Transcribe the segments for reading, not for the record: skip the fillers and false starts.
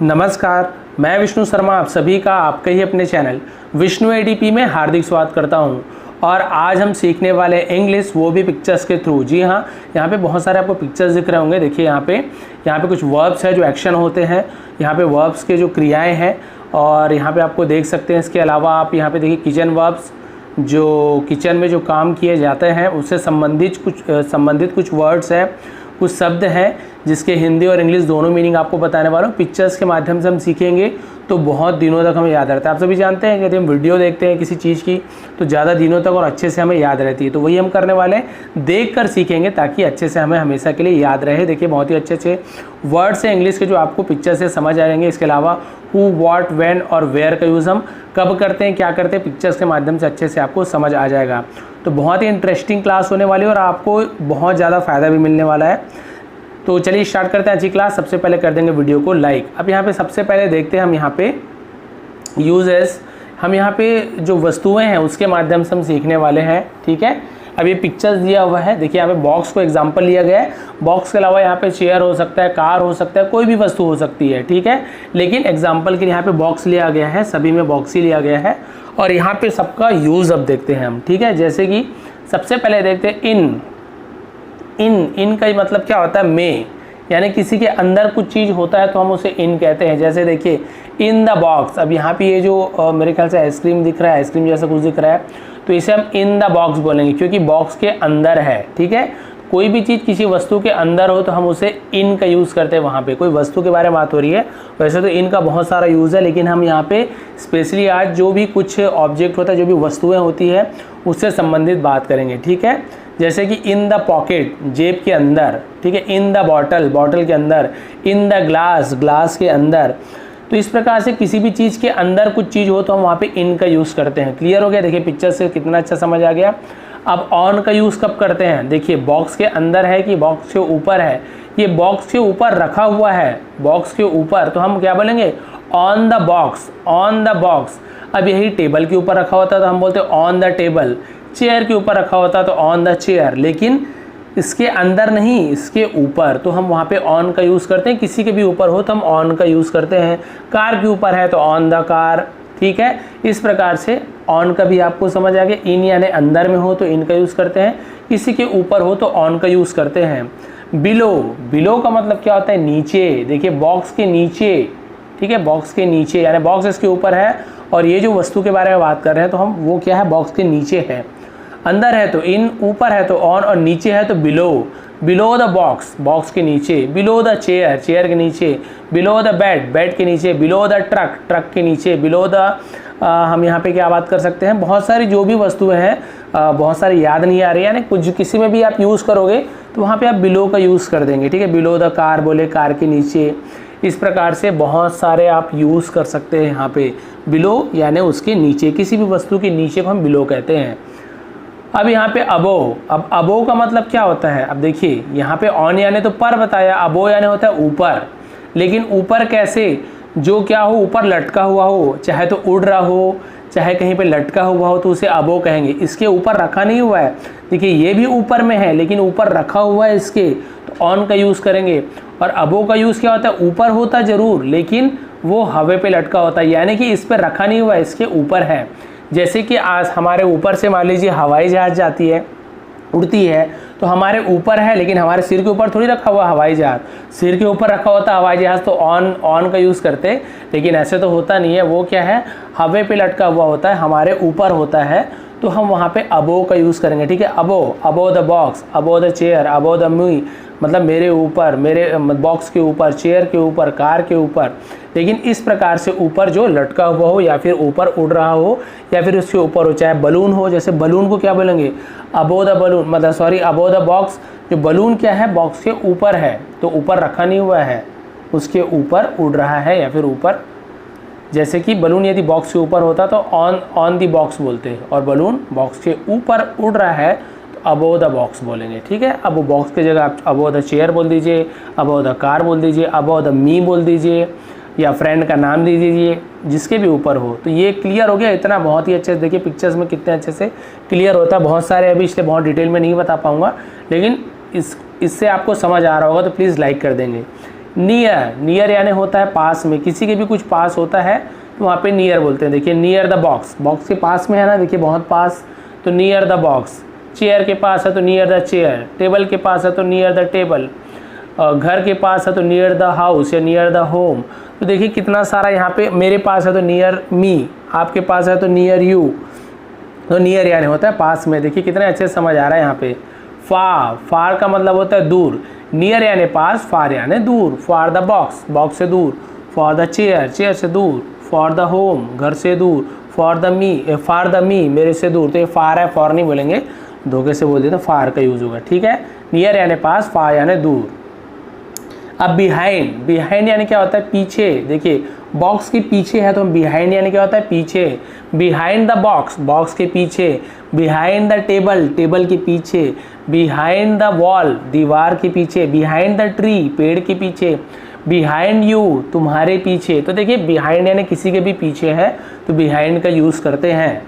नमस्कार, मैं विष्णु शर्मा आप सभी का आपके ही अपने चैनल विष्णु एडीपी में हार्दिक स्वागत करता हूं। और आज हम सीखने वाले इंग्लिश, वो भी पिक्चर्स के थ्रू। जी हाँ, यहाँ पे बहुत सारे आपको पिक्चर्स दिख रहे होंगे। देखिए यहाँ पे कुछ वर्ब्स है जो एक्शन होते हैं, यहाँ पे वर्ब्स के जो क्रियाएँ हैं, और यहाँ पे आपको देख सकते हैं। इसके अलावा आप यहाँ पे देखिए किचन वर्ब्स, जो किचन में जो काम किए जाते हैं उससे संबंधित कुछ वर्ड्स हैं, कुछ शब्द हैं जिसके हिंदी और इंग्लिश दोनों मीनिंग आपको बताने वाला हूँ। पिक्चर्स के माध्यम से हम सीखेंगे तो बहुत दिनों तक हमें याद रहता है। आप सभी जानते हैं कि यदि हम वीडियो देखते हैं किसी चीज़ की तो ज़्यादा दिनों तक और अच्छे से हमें याद रहती है। तो वही हम करने वाले हैं, देख कर सीखेंगे ताकि अच्छे से हमें हमेशा के लिए याद रहे। देखिए बहुत ही अच्छे अच्छे वर्ड्स हैं इंग्लिश के जो आपको पिक्चर से समझ आएंगे। इसके अलावा हु, व्हाट, व्हेन और वेयर का यूज़ हम कब करते हैं, क्या करते हैं, पिक्चर्स के माध्यम से अच्छे से आपको समझ आ जाएगा। तो बहुत ही इंटरेस्टिंग क्लास होने वाली है और आपको बहुत ज़्यादा फ़ायदा भी मिलने वाला है। तो चलिए स्टार्ट करते हैं आज की क्लास। सबसे पहले कर देंगे वीडियो को लाइक। अब यहाँ पे सबसे पहले देखते हैं हम यहाँ पे यूजेस। हम यहाँ पे जो वस्तुएं हैं उसके माध्यम से हम सीखने वाले हैं। ठीक है, अब ये पिक्चर्स दिया हुआ है। देखिए यहाँ पे बॉक्स को एग्जांपल लिया गया है। बॉक्स के अलावा यहाँ पे चेयर हो सकता है, कार हो सकता है, कोई भी वस्तु हो सकती है। ठीक है, लेकिन एग्जाम्पल के लिए यहाँ पे बॉक्स लिया गया है, सभी में बॉक्स ही लिया गया है। और यहाँ पे सबका यूज़ अब देखते हैं हम। ठीक है, जैसे कि सबसे पहले देखते हैं इन का ही मतलब क्या होता है, में, यानी किसी के अंदर कुछ चीज़ होता है तो हम उसे इन कहते हैं। जैसे देखिए इन द बॉक्स। अब यहाँ पे ये जो मेरे ख्याल से आइसक्रीम दिख रहा है, आइसक्रीम जैसा कुछ दिख रहा है, तो इसे हम इन द बॉक्स बोलेंगे क्योंकि बॉक्स के अंदर है। ठीक है, कोई भी चीज़ किसी वस्तु के अंदर हो तो हम उसे इन का यूज़ करते हैं। वहाँ पे कोई वस्तु के बारे में बात हो रही है, वैसे तो इन का बहुत सारा यूज़ है, लेकिन हम यहाँ पे स्पेशली आज जो भी कुछ ऑब्जेक्ट होता है, जो भी वस्तुएं होती है, उससे संबंधित बात करेंगे। ठीक है, जैसे कि इन द पॉकेट, जेब के अंदर। ठीक है, इन द बॉटल, बॉटल के अंदर। इन द ग्लास, ग्लास के अंदर। तो इस प्रकार से किसी भी चीज़ के अंदर कुछ चीज़ हो तो हम वहाँ पे इन का यूज़ करते हैं। क्लियर हो गया? देखिए पिक्चर से कितना अच्छा समझ आ गया। अब ऑन का यूज़ कब करते हैं? देखिए बॉक्स के अंदर है कि बॉक्स के ऊपर है? ये बॉक्स के ऊपर रखा हुआ है, बॉक्स के ऊपर, तो हम क्या बोलेंगे? On the box, on the box. अब यही टेबल के ऊपर रखा होता है तो हम बोलते हैं ऑन द टेबल। चेयर के ऊपर रखा होता है तो ऑन द चेयर, लेकिन इसके अंदर नहीं, इसके ऊपर, तो हम वहाँ पे ऑन का यूज़ करते हैं। किसी के भी ऊपर हो तो हम ऑन का यूज़ करते हैं। कार के ऊपर है तो ऑन द कार। ठीक है, इस प्रकार से ऑन का भी आपको समझ आ गया। इन यानी अंदर में हो तो इन का यूज़ करते हैं, किसी के ऊपर हो तो ऑन का यूज़ करते हैं। बिलो, बिलो का मतलब क्या होता है? नीचे। देखिए बॉक्स के नीचे। ठीक है, बॉक्स के नीचे यानी बॉक्स इसके ऊपर है और ये जो वस्तु के बारे में बात कर रहे हैं तो हम वो क्या है? बॉक्स के नीचे है। अंदर है तो इन, ऊपर है तो ऑन, और नीचे है तो below. Below the box, box के नीचे। बिलो द चेयर, चेयर के नीचे। बिलो द बेड, बेड के नीचे। बिलो द ट्रक, ट्रक के नीचे। बिलो द हम यहाँ पे क्या बात कर सकते हैं? बहुत सारी जो भी वस्तुएं हैं, बहुत सारी याद नहीं आ रही है, यानी कुछ किसी में भी आप यूज़ करोगे तो वहाँ पे आप बिलो का यूज़ कर देंगे। ठीक है, बिलो द कार बोले, कार के नीचे। इस प्रकार से बहुत सारे आप यूज़ कर सकते हैं यहाँ पे। बिलो यानी उसके नीचे, किसी भी वस्तु के नीचे को हम बिलो कहते हैं। अब यहाँ पे अबो, अब अबो का मतलब क्या होता है? अब देखिए यहाँ पे ऑन यानी तो पर बताया, अबो यानी होता है ऊपर। लेकिन ऊपर कैसे? जो क्या हो, ऊपर लटका हुआ हो, चाहे तो उड़ रहा हो, चाहे कहीं पे लटका हुआ हो, तो उसे अबो कहेंगे। इसके ऊपर रखा नहीं हुआ है, देखिए ये भी ऊपर में है लेकिन ऊपर रखा हुआ है इसके, तो ऑन का यूज़ करेंगे। और अबो का यूज़ क्या होता है? ऊपर होता जरूर लेकिन वो हवा पे लटका होता है, यानी कि इस पर रखा नहीं हुआ है, इसके ऊपर है। जैसे कि आज हमारे ऊपर से मान लीजिए हवाई जहाज़ जाती है, उड़ती है, तो हमारे ऊपर है लेकिन हमारे सिर के ऊपर थोड़ी रखा हुआ हवाई जहाज़। सिर के ऊपर रखा होता हवाई जहाज़ तो ऑन का यूज़ करते, लेकिन ऐसे तो होता नहीं है। वो क्या है? हवा पे लटका हुआ होता है, हमारे ऊपर होता है, तो हम वहाँ पे अबो का यूज़ करेंगे। ठीक है, above, above the box, above the chair, above the me, मतलब मेरे ऊपर, मेरे बॉक्स के ऊपर, चेयर के ऊपर, कार के ऊपर। लेकिन इस प्रकार से ऊपर जो लटका हुआ हो या फिर ऊपर उड़ रहा हो या फिर उसके ऊपर हो, चाहे बलून हो, जैसे बलून को क्या बोलेंगे? अबो द बलून, मतलब सॉरी अबो द बॉक्स। जो बलून क्या है? बॉक्स के ऊपर है, तो ऊपर रखा नहीं हुआ है, उसके ऊपर उड़ रहा है या फिर ऊपर। जैसे कि बलून यदि बॉक्स के ऊपर होता तो ऑन दी बॉक्स बोलते हैं, और बलून बॉक्स के ऊपर उड़ रहा है तो अबो द बॉक्स बोलेंगे। ठीक है, अब बॉक्स की जगह आप अबो द चेयर बोल दीजिए, अबो द कार बोल दीजिए, अबो द मी बोल दीजिए, या फ्रेंड का नाम दे दीजिए, जिसके भी ऊपर हो। तो ये क्लियर हो गया इतना, बहुत ही अच्छे से देखिए पिक्चर्स में कितने अच्छे से क्लियर होता है। बहुत सारे अभी इसलिए बहुत डिटेल में नहीं बता पाऊँगा, लेकिन इससे आपको समझ आ रहा होगा तो प्लीज़ लाइक कर देंगे। नियर, नियर यानी होता है पास में, किसी के भी कुछ पास होता है तो वहाँ पे नियर बोलते हैं। देखिए नियर द बॉक्स, बॉक्स के पास में है ना, देखिए बहुत पास, तो नियर द बॉक्स। चेयर के पास है तो नियर द चेयर, टेबल के पास है तो नियर द टेबल, घर के पास है तो नियर द हाउस या नियर द होम। तो देखिए कितना सारा यहाँ पे, मेरे पास है तो नियर मी, आपके पास है तो नियर यू, तो नियर यानी होता है पास में। देखिए कितने अच्छे से समझ आ रहा है यहाँ पे। फार, फार का मतलब होता है दूर, नियर यानी पास, फार यानी दूर। फॉर द बॉक्स, बॉक्स से दूर। फॉर द चेयर, चेयर से दूर। फॉर द होम, घर से दूर। फॉर द मी, मेरे से दूर। तो ये फार है, फॉर नहीं बोलेंगे, धोखे से बोल देते तो फार का यूज़ होगा, ठीक है। नियर यानी पास, फार यानी दूर। अब बिहाइंड, बिहाइंड यानी क्या होता है, पीछे। देखिए बॉक्स के पीछे है तो बिहाइंड यानी क्या होता है, पीछे। बिहाइंड द बॉक्स, बॉक्स के पीछे। बिहाइंड द टेबल, टेबल के पीछे। बिहाइंड द वॉल, दीवार के पीछे। बिहाइंड द ट्री, पेड़ के पीछे। बिहाइंड यू, तुम्हारे पीछे। तो देखिए बिहाइंड यानी किसी के भी पीछे है तो बिहाइंड का यूज़ करते हैं।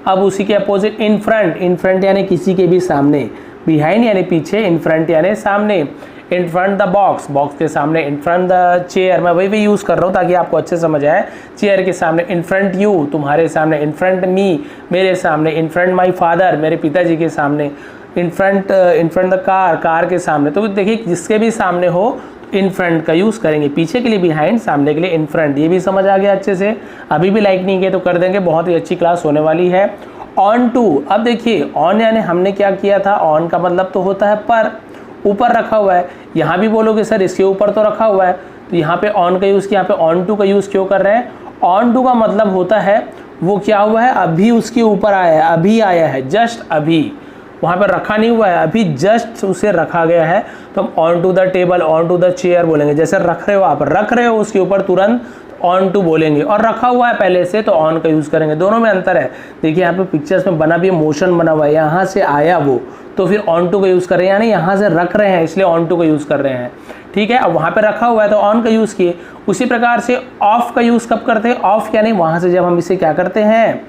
अब उसी के opposite in front, in front यानी किसी के भी सामने। बिहाइंड यानी पीछे, इन फ्रंट यानी सामने। In front the box, box के सामने। इन फ्रंट द चेयर, मैं वही भी यूज़ कर रहा हूँ ताकि आपको अच्छे समझ आए। चेयर के सामने। इन फ्रंट यू, तुम्हारे सामने। इन फ्रंट मी, मेरे सामने। इन फ्रंट माई फादर, मेरे पिताजी के सामने। In front the car, car के सामने। तो देखिए जिसके भी सामने हो इन फ्रंट का यूज़ करेंगे। पीछे के लिए बिहाइंड, सामने के लिए इन फ्रंट। ये भी समझ आ गया अच्छे से। अभी भी लाइक नहीं किया तो कर देंगे, बहुत ही अच्छी क्लास होने वाली है। ऑन टू, अब देखिए ऑन यानी हमने क्या किया था, ऑन का मतलब तो होता है पर, ऊपर रखा हुआ है। यहाँ भी बोलोगे सर इसके ऊपर तो रखा हुआ है, तो यहाँ पे ऑन का यूज़ किया, यहाँ पे ऑन टू का यूज़ क्यों कर रहे हैं। ऑन टू का मतलब होता है वो क्या हुआ है, अभी उसके ऊपर आया है, अभी आया है, जस्ट अभी, वहाँ पर रखा नहीं हुआ है, अभी जस्ट उसे रखा गया है। तो हम on to the table, on to the chair बोलेंगे। जैसे रख रहे हो आप, रख रहे हो उसके ऊपर तुरंत ऑन टू बोलेंगे, और रखा हुआ है पहले से तो ऑन का यूज़ करेंगे। दोनों में अंतर है। देखिए यहाँ पे पिक्चर्स में बना भी मोशन बना हुआ है, यहाँ से आया वो तो फिर ऑन टू का यूज़ कर रहे हैं, यानी यहाँ से रख रहे हैं इसलिए ऑन टू का यूज़ कर रहे हैं, ठीक है। अब वहाँ पे रखा हुआ है तो ऑन का यूज़ किए। उसी प्रकार से ऑफ का यूज़ कब करते हैं, ऑफ यानी वहाँ से जब हम इसे क्या करते हैं,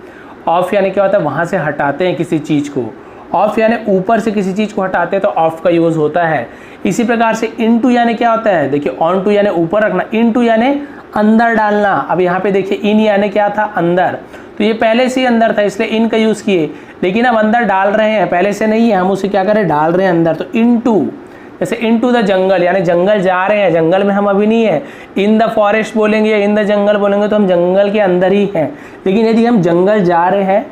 ऑफ यानी क्या होता है, वहाँ से हटाते हैं किसी चीज़ को। ऑफ यानी ऊपर से किसी चीज़ को हटाते हैं तो ऑफ का यूज़ होता है। इसी प्रकार से इन टू यानी क्या होता है, देखिए ऑन टू यानी ऊपर रखना, इन टू यानी अंदर डालना। अब यहाँ पे देखिए इन यानी क्या था, अंदर, तो ये पहले से ही अंदर था इसलिए इन का यूज़ किए, लेकिन अब अंदर डाल रहे हैं, पहले से नहीं है, हम उसे क्या करें, डाल रहे हैं अंदर, तो इन टू। जैसे इन टू द जंगल यानी जंगल जा रहे हैं, जंगल में हम अभी नहीं है। इन द फॉरेस्ट बोलेंगे या इन द जंगल बोलेंगे तो हम जंगल के अंदर ही हैं। लेकिन यदि हम जंगल जा रहे हैं,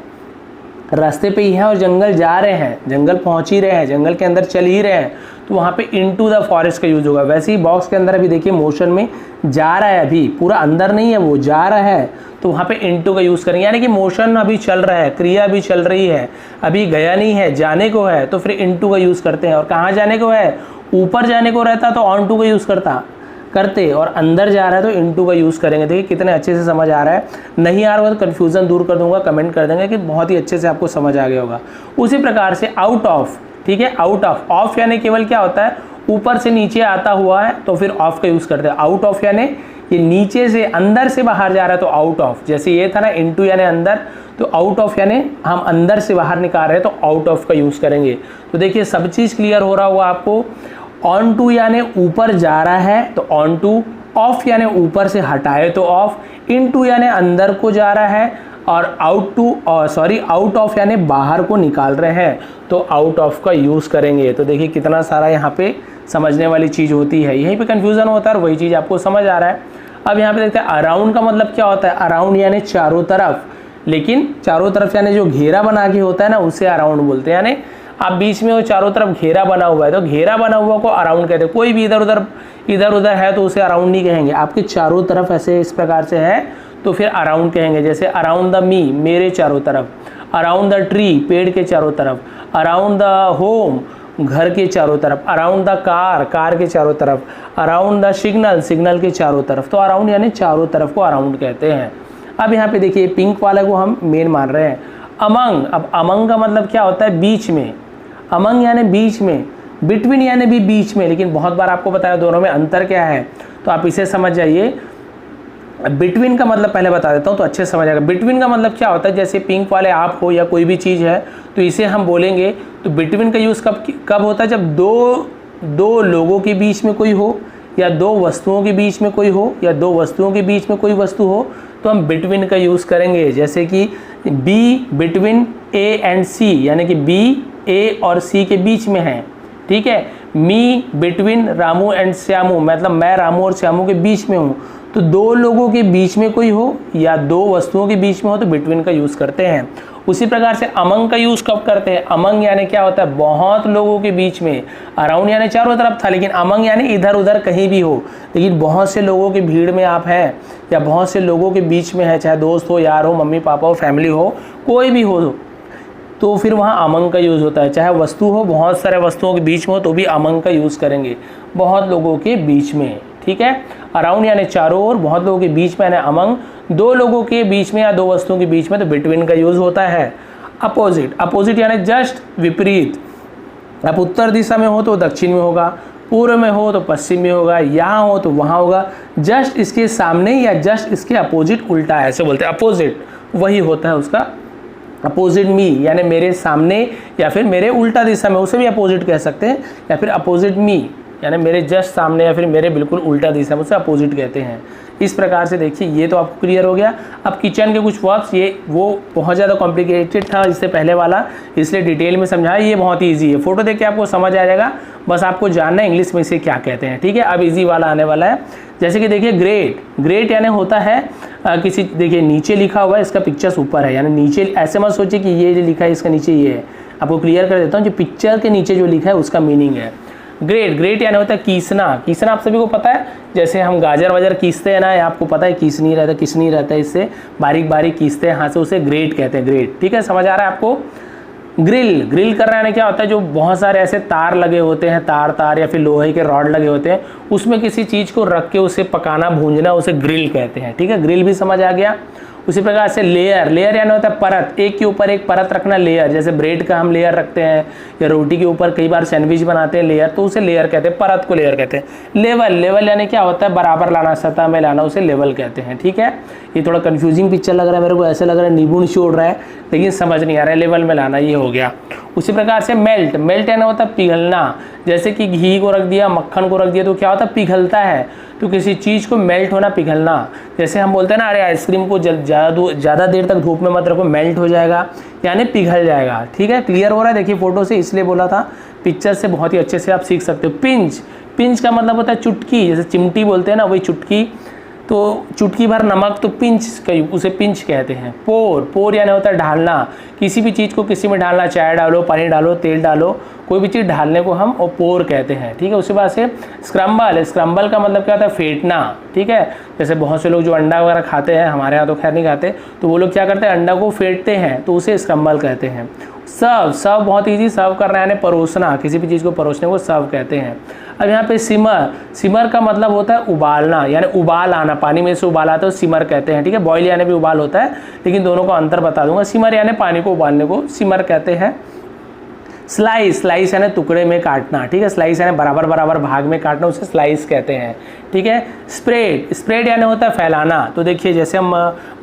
रास्ते पे ही हैं और जंगल जा रहे हैं, जंगल पहुंच ही रहे हैं, जंगल के अंदर चल ही रहे हैं, तो वहाँ पे इनटू द फॉरेस्ट का यूज़ होगा। वैसे ही बॉक्स के अंदर अभी देखिए मोशन में जा रहा है, अभी पूरा अंदर नहीं है, वो जा रहा है, तो वहाँ पे इनटू का यूज़ करेंगे। यानी कि मोशन अभी चल रहा है, क्रिया अभी चल रही है, अभी गया नहीं है, जाने को है, तो फिर इनटू का यूज़ करते हैं। और कहाँ जाने को है, ऊपर जाने को रहता तो ऑन टू का यूज़ करते, और अंदर जा रहा है तो इनटू का यूज़ करेंगे। देखिए कितने अच्छे से समझ आ रहा है। नहीं आ रहा हो तो कन्फ्यूज़न दूर कर दूंगा, कमेंट कर देंगे कि बहुत ही अच्छे से आपको समझ आ गया होगा। उसी प्रकार से आउट ऑफ, ठीक है, आउट ऑफ, ऑफ यानी केवल क्या होता है, ऊपर से नीचे आता हुआ है तो फिर ऑफ का यूज़ करते हैं। आउट ऑफ यानी ये नीचे से अंदर से बाहर जा रहा है तो आउट ऑफ। जैसे ये था ना इनटू यानी अंदर, तो आउट ऑफ यानी हम अंदर से बाहर निकाल रहे हैं तो आउट ऑफ का यूज़ करेंगे। तो देखिए सब चीज़ क्लियर हो रहा होगा आपको। ऑन टू यानी ऊपर जा रहा है तो ऑन टू, ऑफ यानी ऊपर से हटाए तो ऑफ, इन टू यानी अंदर को जा रहा है, और आउट ऑफ यानी बाहर को निकाल रहे हैं तो आउट ऑफ का यूज़ करेंगे। तो देखिए कितना सारा यहाँ पे समझने वाली चीज़ होती है, यहीं पे कन्फ्यूज़न होता है और वही चीज़ आपको समझ आ रहा है। अब यहाँ पे देखते हैं अराउंड का मतलब क्या होता है। अराउंड यानी चारों तरफ, लेकिन चारों तरफ यानी जो घेरा बना के होता है ना उसे अराउंड बोलते हैं। यानी आप बीच में वो चारों तरफ घेरा बना हुआ है तो घेरा बना हुआ को अराउंड कहते हैं। कोई भी इधर उधर है तो उसे अराउंड नहीं कहेंगे। आपके चारों तरफ ऐसे इस प्रकार से है तो फिर अराउंड कहेंगे। जैसे अराउंड द मी, मेरे चारों तरफ, अराउंड द ट्री, पेड़ के चारों तरफ, अराउंड द होम, घर के चारों तरफ, अराउंड द कार, कार के चारों तरफ, अराउंड द सिग्नल, सिग्नल के चारों तरफ। तो अराउंड यानी चारों तरफ को अराउंड कहते हैं। अब यहाँ पे देखिए पिंक वाले को हम मेन मान रहे हैं। अमंग, अब अमंग का मतलब क्या होता है, बीच में। अमंग यानी बीच में, बिटवीन यानी भी बीच में, लेकिन बहुत बार आपको बताया दोनों में अंतर क्या है, तो आप इसे समझ जाइए। बिटवीन का मतलब पहले बता देता हूँ तो अच्छे से समझ आएगा। बिटवीन का मतलब क्या होता है, जैसे पिंक वाले आप हो या कोई भी चीज़ है तो इसे हम बोलेंगे तो बिटवीन का यूज़ कब होता है, जब दो लोगों के बीच में कोई हो या दो वस्तुओं के बीच में कोई हो या दो वस्तुओं के बीच में कोई वस्तु हो तो हम बिटवीन का यूज़ करेंगे। जैसे कि बी बिटवीन ए एंड सी, यानी कि बी ए और सी के बीच में है, ठीक है। मी बिटवीन रामू एंड श्यामू, मतलब मैं रामू और श्यामू के बीच में हूँ। तो दो लोगों के बीच में कोई हो या दो वस्तुओं के बीच में हो तो बिटवीन का यूज़ करते हैं। उसी प्रकार से अमंग का यूज़ कब करते हैं? अमंग यानी क्या होता है? बहुत लोगों के बीच में। अराउंड यानी चारों तरफ था, लेकिन अमंग यानी इधर उधर कहीं भी हो, लेकिन बहुत से लोगों की भीड़ में आप हैं या बहुत से लोगों के बीच में है, चाहे दोस्त हो, यार हो, मम्मी पापा हो, फैमिली हो, कोई भी हो, तो फिर वहाँ अमंग का यूज़ होता है। चाहे वस्तु हो, बहुत सारे वस्तुओं के बीच में हो तो भी अमंग का यूज़ करेंगे, बहुत लोगों के बीच में, ठीक है। अराउंड यानी चारों ओर, बहुत लोगों के बीच में यानी अमंग, दो लोगों के बीच में या दो वस्तुओं के बीच में तो बिटवीन का यूज़ होता है। अपोजिट, अपोजिट यानी जस्ट विपरीत। आप उत्तर दिशा में हो तो दक्षिण में होगा, पूर्व में हो तो पश्चिम में होगा, यहाँ हो तो वहाँ होगा, जस्ट इसके सामने या जस्ट इसके अपोजिट उल्टा, ऐसे बोलते हैं। अपोजिट वही होता है उसका अपोजिट मी, यानी मेरे सामने या फिर मेरे उल्टा दिशा में, उसे भी अपोजिट कह सकते हैं, या फिर अपोजिट मी यानी मेरे जस्ट सामने या फिर मेरे बिल्कुल उल्टा दिशा में, उसे अपोजिट कहते हैं। इस प्रकार से देखिए ये तो आपको क्लियर हो गया। अब किचन के कुछ वर्ब्स, ये वो बहुत ज़्यादा कॉम्प्लिकेटेड था इससे पहले वाला, इसलिए डिटेल में समझाया। ये बहुत ईजी है, फोटो देख के आपको समझ आ जाएगा, बस आपको जानना है इंग्लिश में इसे क्या कहते हैं, ठीक है। अब ईजी वाला आने वाला है। जैसे कि देखिए ग्रेट, ग्रेट यानी होता है किसी, देखिए नीचे लिखा हुआ है, इसका पिक्चर्स ऊपर है, यानी नीचे, ऐसे मत सोचिए कि ये जो लिखा है इसका नीचे ये है। आपको क्लियर कर देता हूँ, जो पिक्चर के नीचे जो लिखा है उसका मीनिंग है ग्रेट। ग्रेट यानी होता है कीसना। कीसना आप सभी को पता है, जैसे हम गाजर वाजर कीसते हैं ना, आपको पता है किसनी रहता है, किसनी रहता है, इससे बारीक बारीक कीसते हैं हाथ से, उसे ग्रेट कहते हैं, ग्रेट, ठीक है। समझ आ रहा है आपको। ग्रिल, ग्रिल करना यानी क्या होता है, जो बहुत सारे ऐसे तार लगे होते हैं, तार या फिर लोहे के रॉड लगे होते हैं, उसमें किसी चीज़ को रख के उसे पकाना, भूंजना, उसे ग्रिल कहते हैं, ठीक है। ग्रिल भी समझ आ गया। उसी प्रकार से लेयर, लेयर यानी होता है परत, एक के ऊपर एक परत रखना, लेयर। जैसे ब्रेड का हम लेयर रखते हैं या रोटी के ऊपर कई बार सैंडविच बनाते हैं लेयर, तो उसे लेयर कहते हैं, परत को लेयर कहते हैं। लेवल, लेवल यानी क्या होता है, बराबर लाना, सतह में लाना, उसे लेवल कहते हैं, ठीक है। ये थोड़ा कंफ्यूजिंग पिक्चर लग रहा है मेरे को, ऐसे लग रहा है नींबू निचोड़ रहा है, लेकिन समझ नहीं आ रहा है, लेवल में लाना, ये हो गया। उसी प्रकार से मेल्ट, मेल्ट यानी होता है पिघलना। जैसे कि घी को रख दिया, मक्खन को रख दिया तो क्या होता है, पिघलता है। तो किसी चीज़ को मेल्ट होना, पिघलना। जैसे हम बोलते हैं ना, अरे आइसक्रीम को ज़्यादा देर तक धूप में मत रखो, मेल्ट हो जाएगा, यानी पिघल जाएगा, ठीक है। क्लियर हो रहा है, देखिए फोटो से, इसलिए बोला था, पिक्चर से बहुत ही अच्छे से आप सीख सकते हो। पिंच, पिंच का मतलब होता है चुटकी, जैसे चिमटी बोलते हैं ना, वही चुटकी, तो चुटकी भर नमक तो पिंच, उसे पिंच कहते हैं। पोर, पोर यानी होता है ढालना, किसी भी चीज़ को किसी में ढालना, चाय डालो, पानी डालो, तेल डालो, कोई भी चीज़ ढालने को हम और पोर कहते हैं, ठीक है। उसके बाद से स्क्रम्बल, स्क्रम्बल का मतलब क्या होता है, फेंटना, ठीक है। जैसे बहुत से लोग जो अंडा वगैरह खाते हैं, हमारे यहाँ तो खैर नहीं खाते, तो वो लोग क्या करते हैं, अंडा को फेंटते हैं, तो उसे स्क्रम्बल कहते हैं। सर्व, सर्व बहुत ईजी, सर्व करना यानी परोसना, किसी भी चीज़ को परोसने को सर्व कहते हैं। अब यहाँ पे सिमर, सिमर का मतलब होता है उबालना, यानी उबाल आना, पानी में से उबाल आता है तो सिमर कहते हैं, ठीक है। बॉयल यानी भी उबाल होता है, लेकिन दोनों का अंतर बता दूंगा। सिमर यानी पानी को उबालने को सिमर कहते हैं। स्लाइस, स्लाइस यानी टुकड़े में काटना, ठीक है। स्लाइस यानी बराबर बराबर भाग में काटना, उसे स्लाइस कहते हैं, ठीक है। स्प्रेड, स्प्रेड यानी होता है फैलाना। तो देखिए जैसे हम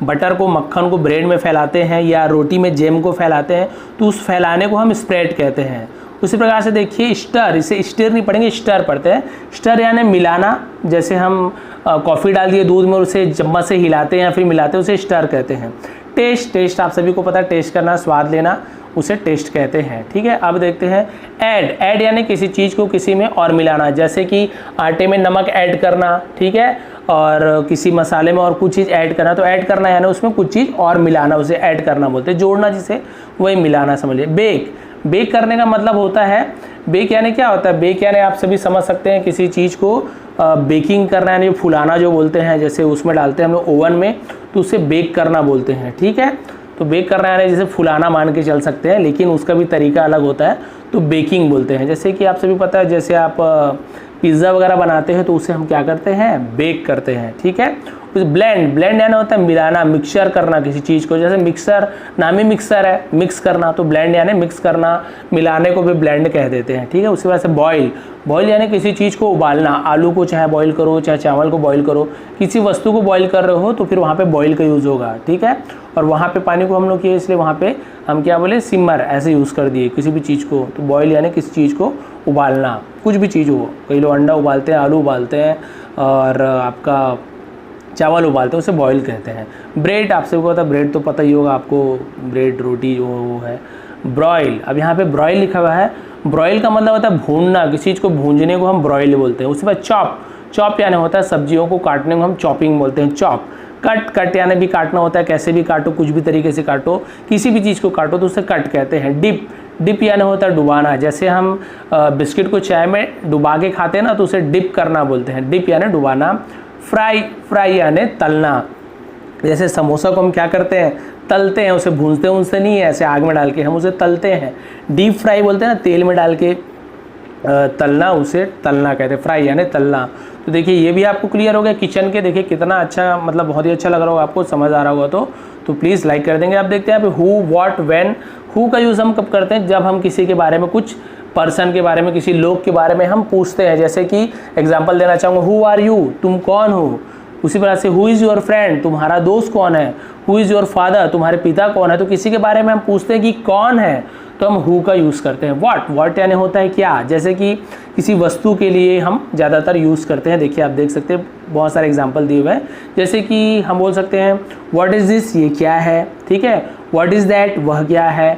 बटर को, मक्खन को ब्रेड में फैलाते हैं या रोटी में जैम को फैलाते हैं, तो उस फैलाने को हम स्प्रेड कहते हैं। उसी प्रकार से देखिए स्टर, इसे स्टर नहीं पढ़ेंगे, स्टर पढ़ते हैं। स्टर यानी मिलाना, जैसे हम कॉफ़ी डाल दिए दूध में और उसे चम्मच से हिलाते हैं या फिर मिलाते हैं, उसे स्टर कहते हैं। टेस्ट, टेस्ट आप सभी को पता है, टेस्ट करना, स्वाद लेना, उसे टेस्ट कहते हैं, ठीक है। अब देखते हैं ऐड, ऐड यानी किसी चीज़ को किसी में और मिलाना, जैसे कि आटे में नमक ऐड करना, ठीक है, और किसी मसाले में और कुछ चीज़ ऐड करना, तो ऐड करना यानी उसमें कुछ चीज़ और मिलाना, उसे ऐड करना बोलते हैं, जोड़ना जिसे, वही मिलाना समझिए। बेक, बेक करने का मतलब होता है, बेक यानी क्या होता है, बेक यानी आप सभी समझ सकते हैं किसी चीज़ को बेकिंग करना यानी फुलाना जो बोलते हैं, जैसे उसमें डालते हैं हम लोग ओवन में, तो उसे बेक करना बोलते हैं, ठीक है। तो बेक करना यानी जैसे फुलाना मान के चल सकते हैं, लेकिन उसका भी तरीका अलग होता है, तो बेकिंग बोलते हैं। जैसे कि आप सभी पता है, जैसे आप पिज़्ज़ा वगैरह बनाते हैं तो उसे हम क्या करते हैं, बेक करते हैं, ठीक है। ब्लेंड, ब्लेंड यानी होता है मिलाना, मिक्सचर करना किसी चीज़ को, जैसे मिक्सर, नाम ही मिक्सर है, मिक्स करना, तो ब्लेंड यानी मिक्स करना, मिलाने को भी ब्लेंड कह देते हैं, ठीक है। उसके बाद से बॉयल, बॉयल यानी किसी चीज़ को उबालना, आलू को चाहे बॉईल करो, चाहे चावल को बॉईल करो, किसी वस्तु को बॉईल कर रहे हो तो फिर वहाँ पे बॉईल का यूज़ होगा, ठीक है। और वहाँ पे पानी को हम लोग किए, इसलिए वहाँ पे हम क्या बोले, सिमर ऐसे यूज़ कर दिए किसी भी चीज़ को, तो बॉयल यानी किसी चीज़ को उबालना, कुछ भी चीज़ हो, कई लोग अंडा उबालते हैं, आलू उबालते हैं और आपका चावल उबालते हैं, उसे बॉईल कहते हैं। ब्रेड, आपसे पता, ब्रेड तो पता ही होगा आपको, ब्रेड रोटी जो वो है। ब्रॉयल, अब यहाँ पे ब्रॉयल लिखा हुआ है, ब्रॉयल का मतलब होता है भूनना, किसी चीज़ को भूनने को हम ब्रॉयल बोलते हैं। उसके बाद चॉप, चॉप यानी होता है सब्जियों को काटने को हम चॉपिंग बोलते हैं, चॉप। कट, कट यानी भी काटना होता है, कैसे भी काटो, कुछ भी तरीके से काटो, किसी भी चीज़ को काटो तो उसे कट कहते हैं। डिप, डिप यानी होता है डुबाना, जैसे हम बिस्किट को चाय में डुबा के खाते हैं ना, तो उसे डिप करना बोलते हैं, डिप यानी डुबाना। फ्राई, फ्राई यानी तलना, जैसे समोसा को हम क्या करते हैं, तलते हैं, उसे भूनते हैं, उनसे नहीं है ऐसे आग में डाल के, हम उसे तलते हैं। डीप फ्राई बोलते हैं ना, तेल में डाल के तलना, उसे तलना कहते हैं, फ्राई यानी तलना। तो देखिए ये भी आपको क्लियर हो गया किचन के, देखिए कितना अच्छा, मतलब बहुत ही अच्छा लग रहा होगा आपको, समझ आ रहा होगा तो प्लीज़ लाइक कर देंगे। आप देखते हैं यहाँ पे हु, व्हाट, व्हेन। हु का यूज़ हम कब करते हैं, जब हम किसी के बारे में, कुछ पर्सन के बारे में, किसी लोग के बारे में हम पूछते हैं। जैसे कि एग्जांपल देना चाहूँगा, हु आर यू, तुम कौन हो। उसी प्रकार से हु इज़ योर फ्रेंड, तुम्हारा दोस्त कौन है। हु इज़ योर फादर, तुम्हारे पिता कौन है। तो किसी के बारे में हम पूछते हैं कि कौन है, तो हम हु का यूज़ करते हैं। व्हाट, व्हाट यानी होता है क्या, जैसे कि किसी वस्तु के लिए हम ज़्यादातर यूज़ करते हैं। देखिए आप देख सकते हैं बहुत सारे एग्जाम्पल दिए हुए हैं, जैसे कि हम बोल सकते हैं व्हाट इज़ दिस, ये क्या है, ठीक है। व्हाट इज़ दैट, वह क्या है।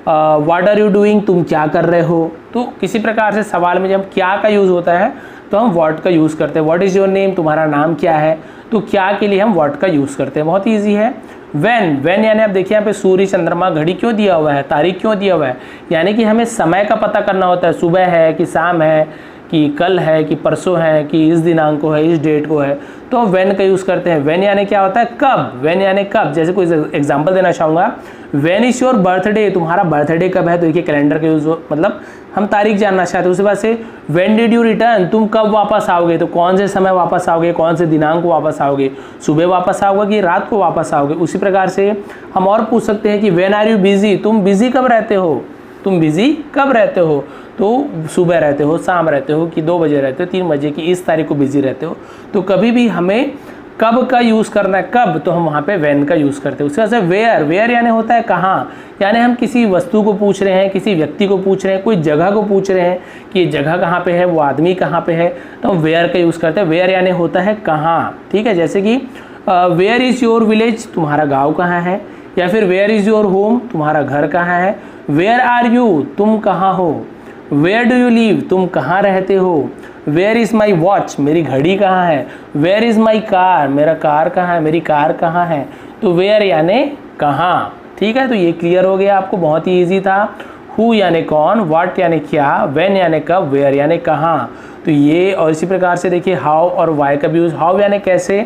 व्हाट आर यू डूइंग, तुम क्या कर रहे हो। तो किसी प्रकार से सवाल में जब क्या का यूज़ होता है तो हम व्हाट का यूज़ करते हैं। व्हाट इज़ योर नेम, तुम्हारा नाम क्या है। तो क्या के लिए हम व्हाट का यूज़ करते हैं, बहुत ईजी है। व्हेन, व्हेन यानी आप देखिए यहाँ पे सूर्य, चंद्रमा, घड़ी क्यों दिया हुआ है, तारीख क्यों दिया हुआ है, यानी कि हमें समय का पता करना होता है, सुबह है कि शाम है कि कल है कि परसों है कि इस दिनांक को है, इस डेट को है, तो व्हेन का यूज़ करते हैं। व्हेन यानी क्या होता है, कब, व्हेन यानी कब। जैसे कोई एग्जांपल देना चाहूँगा, व्हेन इज़ योर बर्थडे, तुम्हारा बर्थडे कब है, तो देखिए कैलेंडर का यूज़, मतलब हम तारीख जानना चाहते हैं। उसके बाद से व्हेन डिड यू रिटर्न, तुम कब वापस आओगे, तो कौन से समय वापस आओगे, कौन से दिनांक को वापस आओगे, सुबह वापस आओगे कि रात को वापस आओगे। उसी प्रकार से हम और पूछ सकते हैं कि व्हेन आर यू बिजी, तुम बिजी कब रहते हो, तुम बिजी कब रहते हो, तो सुबह रहते हो, शाम रहते हो कि 2 बजे रहते हो, 3 बजे की इस तारीख को बिजी रहते हो। तो कभी भी हमें कब का यूज़ करना है, कब, तो हम वहाँ पे व्हेन का यूज़ करते हैं। उसके बाद से वेयर, वेयर यानी होता है कहाँ, यानी हम किसी वस्तु को पूछ रहे हैं, किसी व्यक्ति को पूछ रहे हैं, कोई जगह को पूछ रहे हैं कि ये जगह कहाँ पे है, वो आदमी कहाँ पे है, तो हम वेयर का यूज़ करते हैं। वेयर यानी होता है कहाँ, ठीक है। जैसे कि वेयर इज़ योर विलेज, तुम्हारा गाँव कहाँ है, या फिर वेयर इज़ योर होम, तुम्हारा घर कहाँ है। वेयर आर यू, तुम कहाँ हो। वेयर डू यू लिव, तुम कहाँ रहते हो। वेयर इज़ माई वॉच, मेरी घड़ी कहाँ है। वेयर इज़ माई कार, मेरा कार कहाँ है, मेरी कार कहाँ है। तो वेयर यानी कहाँ, ठीक है। तो ये क्लियर हो गया आपको, बहुत ही ईजी था। हु यानी कौन, व्हाट यानी क्या, व्हेन यानी कब, वेयर यानी कहाँ। तो ये, और इसी प्रकार से देखिए हाउ और वाई का भी यूज़। हाउ यानी कैसे,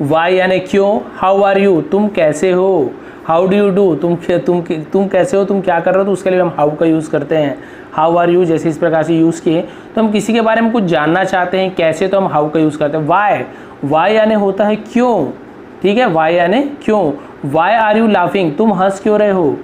वाई यानी क्यों, हाउ आर यू, तुम कैसे हो। हाउ डू यू डू, तुम कैसे हो, तुम क्या कर रहे हो, तो उसके लिए हम हाउ का यूज़ करते हैं। हाउ आर यू जैसे इस प्रकार से यूज़ किए, तो हम किसी के बारे में कुछ जानना चाहते हैं कैसे, तो हम हाउ का यूज़ करते हैं। वाई, वाई यानी होता है क्यों, ठीक है। वाई यानी क्यों। वाई आर यू लाफिंग, तुम हंस क्यों रहे हो।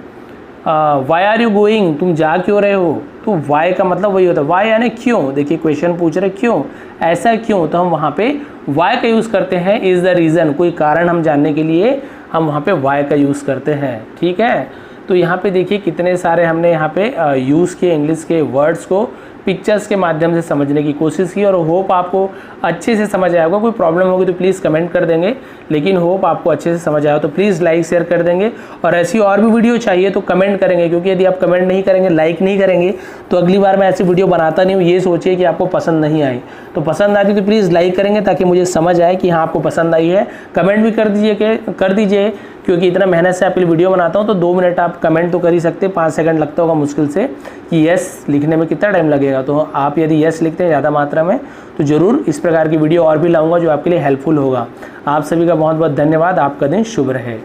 वाई आर यू गोइंग, तुम जा क्यों रहे हो। तो वाई का मतलब वही होता है, वाई यानी क्यों। देखिए क्वेश्चन पूछ रहे क्यों, ऐसा क्यों, तो हम वहाँ पे वाई का यूज़ करते हैं। इज़ द रीज़न, कोई कारण हम जानने के लिए हम वहाँ पे वाई का यूज़ करते हैं, ठीक है। तो यहाँ पे देखिए कितने सारे हमने यहाँ पे यूज़ किए इंग्लिश के वर्ड्स को, पिक्चर्स के माध्यम से समझने की कोशिश की, और होप आपको अच्छे से समझ आया होगा। कोई प्रॉब्लम होगी तो प्लीज़ कमेंट कर देंगे, लेकिन होप आपको अच्छे से समझ आया तो प्लीज़ लाइक शेयर कर देंगे। और ऐसी और भी वीडियो चाहिए तो कमेंट करेंगे, क्योंकि यदि आप कमेंट नहीं करेंगे, लाइक नहीं करेंगे, तो अगली बार मैं ऐसी वीडियो बनाता नहीं हूँ। ये सोचिए कि आपको पसंद नहीं आई, तो पसंद आती तो प्लीज़ लाइक करेंगे, ताकि मुझे समझ आए कि हाँ आपको पसंद आई है। कमेंट भी कर दीजिए, क्योंकि इतना मेहनत से आपके लिए वीडियो बनाता हूँ, तो 2 मिनट आप कमेंट तो कर ही सकते हैं। 5 सेकंड लगता होगा मुश्किल से, कि यस लिखने में कितना टाइम लगेगा। तो आप यदि यस लिखते हैं ज़्यादा मात्रा में, तो ज़रूर इस प्रकार की वीडियो और भी लाऊंगा जो आपके लिए हेल्पफुल होगा। आप सभी का बहुत बहुत धन्यवाद। आपका दिन शुभ रहे।